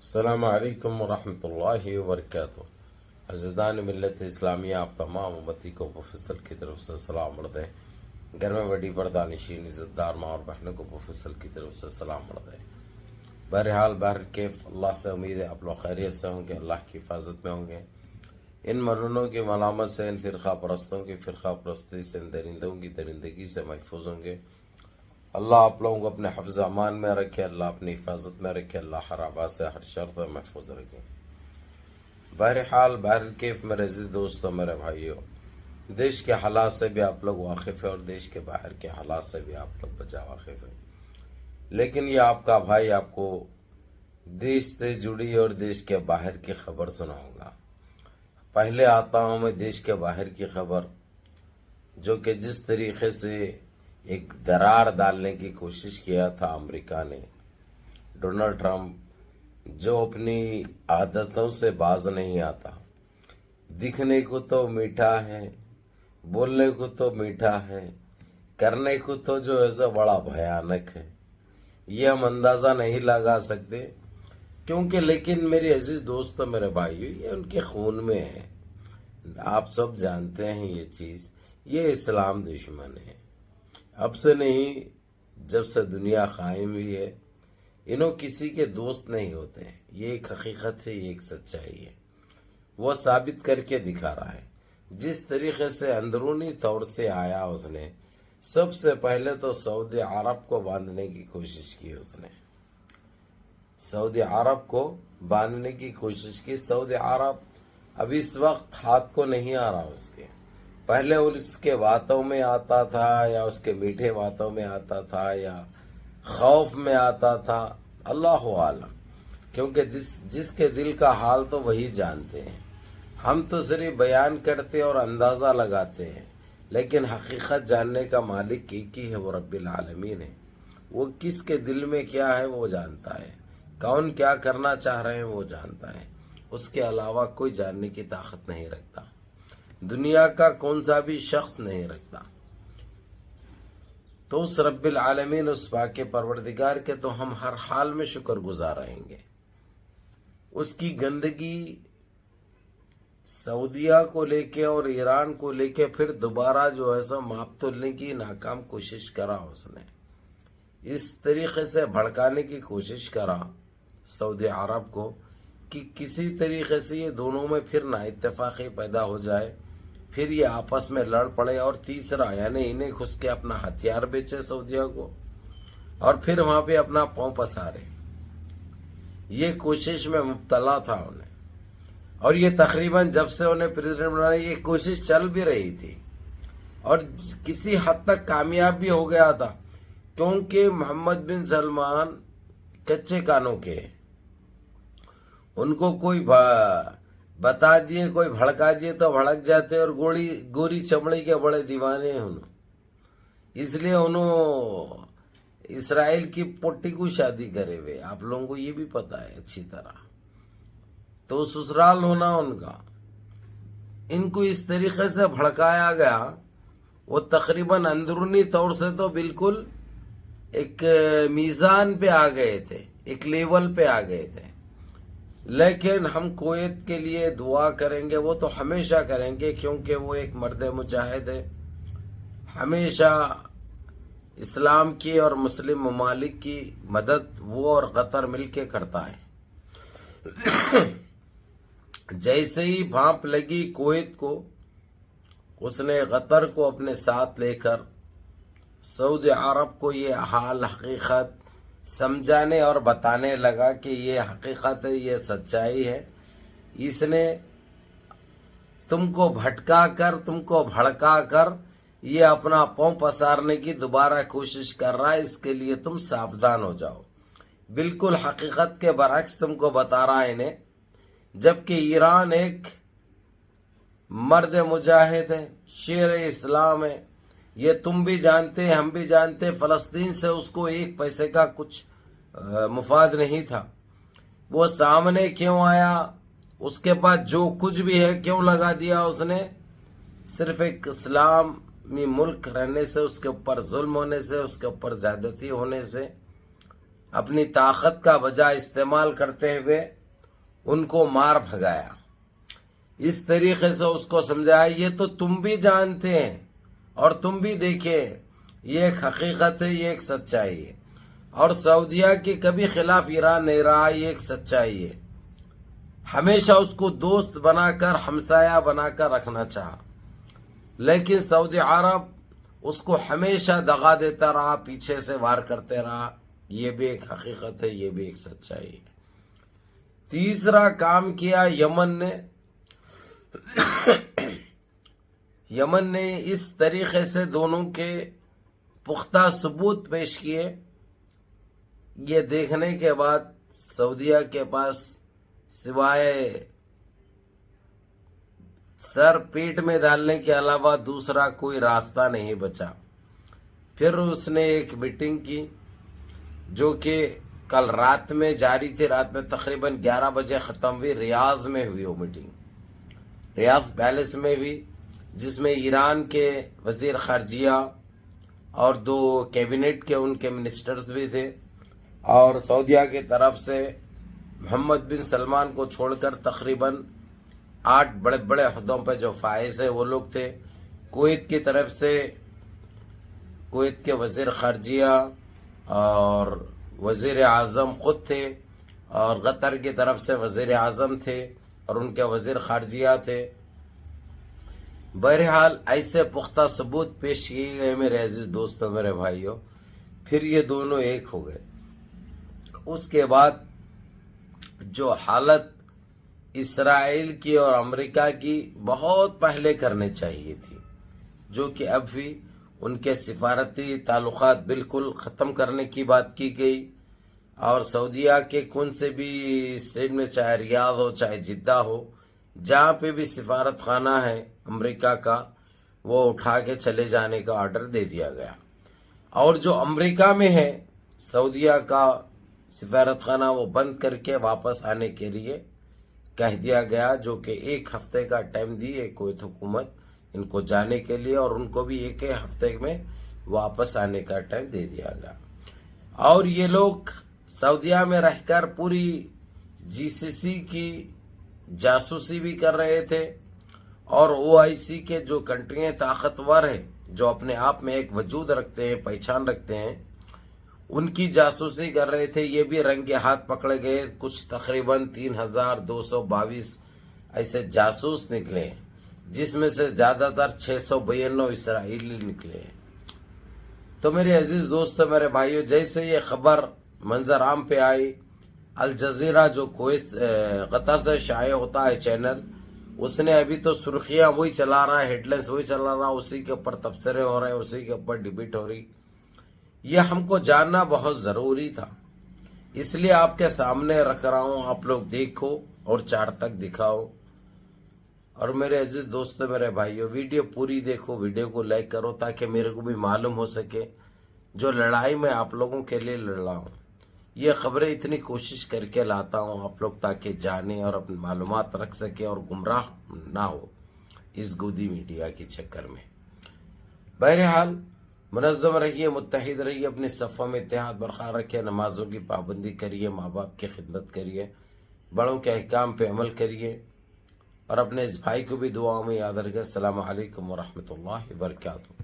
السلام علیکم ورحمۃ اللہ وبرکاتہ۔ عزیزان ملت اسلامیہ، آپ تمام امتی کو پروفیسر کی طرف سے سلام مڑ دیں۔ گھر میں بڑی پردہ نشین عزت دار ماں اور بہنوں کو پروفیسر کی طرف سے سلام مڑ دیں۔ بہرحال بہرکیف اللہ سے امید ہے آپ لوگ خیریت سے ہوں گے، اللہ کی حفاظت میں ہوں گے۔ ان مرنوں کی ملامت سے، ان فرقہ پرستوں کی فرقہ پرستی سے، ان درندوں کی درندگی سے محفوظ ہوں گے۔ اللہ آپ لوگوں کو اپنے حفظ امان میں رکھے، اللہ اپنی حفاظت میں رکھے، اللہ ہر آباد سے ہر شر سے محفوظ رکھے۔ بہرحال بہرکیف میرے عزیز دوستوں، میرے بھائیوں، دیش کے حالات سے بھی آپ لوگ واقف ہیں اور دیش کے باہر کے حالات سے بھی آپ لوگ بچا واقف ہیں، لیکن یہ آپ کا بھائی آپ کو دیش سے جڑی اور دیش کے باہر کی خبر سناؤں گا۔ پہلے آتا ہوں میں دیش کے باہر کی خبر، جو کہ جس طریقے سے ایک درار ڈالنے کی کوشش کیا تھا امریکہ نے، ڈونلڈ ٹرمپ جو اپنی عادتوں سے باز نہیں آتا، دکھنے کو تو میٹھا ہے، بولنے کو تو میٹھا ہے، کرنے کو تو جو ایسا بڑا بھیانک ہے، یہ ہم اندازہ نہیں لگا سکتے، کیونکہ لیکن میرے عزیز دوستوں، میرے بھائیو، یہ ان کے خون میں ہے۔ آپ سب جانتے ہیں یہ چیز، یہ اسلام دشمن ہے۔ اب سے نہیں، جب سے دنیا قائم ہوئی ہے، انہوں کسی کے دوست نہیں ہوتے ہیں۔ یہ ایک حقیقت ہے، یہ ایک سچائی ہے، وہ ثابت کر کے دکھا رہا ہے۔ جس طریقے سے اندرونی طور سے آیا، اس نے سب سے پہلے تو سعودی عرب کو باندھنے کی کوشش کی، اس نے سعودی عرب کو باندھنے کی کوشش کی۔ سعودی عرب اب اس وقت ہاتھ کو نہیں آ رہا اس کے، پہلے اس کے باتوں میں آتا تھا، یا اس کے میٹھے باتوں میں آتا تھا، یا خوف میں آتا تھا، اللہ عالم، کیونکہ جس کے دل کا حال تو وہی جانتے ہیں۔ ہم تو صرف بیان کرتے اور اندازہ لگاتے ہیں، لیکن حقیقت جاننے کا مالک ایک ہی ہے، وہ رب العالمین ہے۔ وہ کس کے دل میں کیا ہے وہ جانتا ہے، کون کیا کرنا چاہ رہے ہیں وہ جانتا ہے، اس کے علاوہ کوئی جاننے کی طاقت نہیں رکھتا، دنیا کا کون سا بھی شخص نہیں رکھتا۔ تو اس رب العالمین، اس پاک پروردگار کے تو ہم ہر حال میں شکر گزار رہیں گے۔ اس کی گندگی سعودیہ کو لے کے اور ایران کو لے کے پھر دوبارہ جو ہے سو ماپ تولنے کی ناکام کوشش کرا، اس نے اس طریقے سے بھڑکانے کی کوشش کرا سعودی عرب کو کہ کسی طریقے سے یہ دونوں میں پھر نا اتفاقی پیدا ہو جائے، پھر یہ آپس میں لڑ پڑے، اور تیسرا یعنی انہیں گھس کے اپنا ہتھیار بیچے سعودیہ کو، اور پھر وہاں پہ اپنا پاؤں پسارے۔ یہ کوشش میں مبتلا تھا انہیں، اور یہ تقریباً جب سے انہیں پریزیڈنٹ بنایا یہ کوشش چل بھی رہی تھی، اور کسی حد تک کامیاب بھی ہو گیا تھا، کیونکہ محمد بن سلمان کچے کانوں کے ہیں۔ ان کو کوئی بتا دیے، کوئی بھڑکا دیے تو بھڑک جاتے، اور گوری چمڑی کے بڑے دیوانے ہیں انہوں۔ اس لیے انہوں اسرائیل کی پوٹی کو شادی کرے ہوئے، آپ لوگوں کو یہ بھی پتا ہے اچھی طرح، تو سسرال ہونا ان کا۔ ان کو اس طریقے سے بھڑکایا گیا، وہ تقریباً اندرونی طور سے تو بالکل ایک میزان پہ آ گئے تھے، ایک لیول پہ آ گئے تھے، لیکن ہم کویت کے لیے دعا کریں گے، وہ تو ہمیشہ کریں گے، کیونکہ وہ ایک مرد مجاہد ہے، ہمیشہ اسلام کی اور مسلم ممالک کی مدد وہ اور قطر مل کے کرتا ہے۔ جیسے ہی بھانپ لگی کویت کو، اس نے قطر کو اپنے ساتھ لے کر سعودی عرب کو یہ حال حقیقت سمجھانے اور بتانے لگا کہ یہ حقیقت ہے، یہ سچائی ہے۔ اس نے تم کو بھٹکا کر، تم کو بھڑکا کر یہ اپنا پاؤں پسارنے کی دوبارہ کوشش کر رہا ہے، اس کے لیے تم ساودھان ہو جاؤ۔ بالکل حقیقت کے برعکس تم کو بتا رہا ہے انہیں، جبکہ ایران ایک مرد مجاہد ہے، شیر اسلام ہے، یہ تم بھی جانتے، ہم بھی جانتے، فلسطین سے اس کو ایک پیسے کا کچھ مفاد نہیں تھا۔ وہ سامنے کیوں آیا؟ اس کے پاس جو کچھ بھی ہے کیوں لگا دیا اس نے؟ صرف ایک اسلامی ملک رہنے سے، اس کے اوپر ظلم ہونے سے، اس کے اوپر زیادتی ہونے سے، اپنی طاقت کا بجائے استعمال کرتے ہوئے ان کو مار بھگایا. اس طریقے سے اس کو سمجھایا یہ تو تم بھی جانتے ہیں اور تم بھی دیکھے، یہ ایک حقیقت ہے، یہ ایک سچائی ہے. اور سعودیہ کے کبھی خلاف ایران نہیں رہا، یہ ایک سچائی ہے. ہمیشہ اس کو دوست بنا کر، ہمسایہ بنا کر رکھنا چاہا، لیکن سعودی عرب اس کو ہمیشہ دغا دیتا رہا، پیچھے سے وار کرتے رہا. یہ بھی ایک حقیقت ہے، یہ بھی ایک سچائی ہے. تیسرا کام کیا یمن نے. یمن نے اس طریقے سے دونوں کے پختہ ثبوت پیش کیے. یہ دیکھنے کے بعد سعودیہ کے پاس سوائے سر پیٹ میں ڈالنے کے علاوہ دوسرا کوئی راستہ نہیں بچا. پھر اس نے ایک میٹنگ کی جو کہ کل رات میں جاری تھی. رات میں تقریباً 11 بجے ختم ہوئی. ریاض میں ہوئی وہ میٹنگ، ریاض پیلس میں ہوئی، جس میں ایران کے وزیر خارجیہ اور 2 کیبنٹ کے ان کے منسٹرز بھی تھے، اور سعودیہ کی طرف سے محمد بن سلمان کو چھوڑ کر تقریباً 8 بڑے بڑے عہدوں پہ جو فائز ہے وہ لوگ تھے. کویت کی طرف سے کویت کے وزیر خارجیہ اور وزیر اعظم خود تھے، اور قطر کی طرف سے وزیر اعظم تھے اور ان کے وزیر خارجیہ تھے. بہرحال ایسے پختہ ثبوت پیش کیے گئے میرے عزیز دوستوں، میرے بھائیوں. پھر یہ دونوں ایک ہو گئے. اس کے بعد جو حالت اسرائیل کی اور امریکہ کی بہت پہلے کرنے چاہیے تھی، جو کہ اب بھی ان کے سفارتی تعلقات بالکل ختم کرنے کی بات کی گئی، اور سعودیہ کے کون سے بھی اسٹیٹ میں، چاہے ریاض ہو چاہے جدہ ہو، جہاں پہ بھی سفارت خانہ ہے امریکہ کا، وہ اٹھا کے چلے جانے کا آرڈر دے دیا گیا. اور جو امریکہ میں ہے سعودیہ کا سفارت خانہ، وہ بند کر کے واپس آنے کے لیے کہہ دیا گیا، جو کہ 1 ہفتے کا ٹائم دی ہے کویت حکومت ان کو جانے کے لیے، اور ان کو بھی 1 ہفتے میں واپس آنے کا ٹائم دے دیا گیا. اور یہ لوگ سعودیہ میں رہ کر پوری GCC کی جاسوسی بھی کر رہے تھے، اور OIC کے جو کنٹریاں طاقتور ہیں، جو اپنے آپ میں ایک وجود رکھتے ہیں، پہچان رکھتے ہیں، ان کی جاسوسی کر رہے تھے. یہ بھی رنگے ہاتھ پکڑے گئے. کچھ تقریباً 3222 ایسے جاسوس نکلے، جس میں سے زیادہ تر 692 اسرائیلی نکلے. تو میرے عزیز دوستو، میرے بھائیو، جیسے یہ خبر منظر عام پہ آئی، الجزیرہ جو کویت قطر سے شائع ہوتا ہے چینل، اس نے ابھی تو سرخیاں وہی چلا رہا ہے، ہیڈ لائنز وہی چلا رہا، اسی کے اوپر تبصرے ہو رہے ہیں، اسی کے اوپر ڈبیٹ ہو رہی. یہ ہم کو جاننا بہت ضروری تھا، اس لیے آپ کے سامنے رکھ رہا ہوں. آپ لوگ دیکھو اور 4 تک دکھاؤ. اور میرے عزیز دوستو، میرے بھائیو، ویڈیو پوری دیکھو، ویڈیو کو لائک کرو، تاکہ میرے کو بھی معلوم ہو سکے جو لڑائی میں آپ لوگوں کے لیے لڑ رہا ہوں. یہ خبریں اتنی کوشش کر کے لاتا ہوں آپ لوگ تاکہ جانیں اور اپنی معلومات رکھ سکے اور گمراہ نہ ہو اس گودی میڈیا کے چکر میں. بہرحال منظم رہیے، متحد رہیے، اپنے صفوں میں اتحاد برقرار رکھیے، نمازوں کی پابندی کریے، ماں باپ کی خدمت کریے، بڑوں کے احکام پہ عمل کریے، اور اپنے اس بھائی کو بھی دعاؤں میں یاد رکھیں. السلام علیکم ورحمۃ اللہ وبرکاتہ.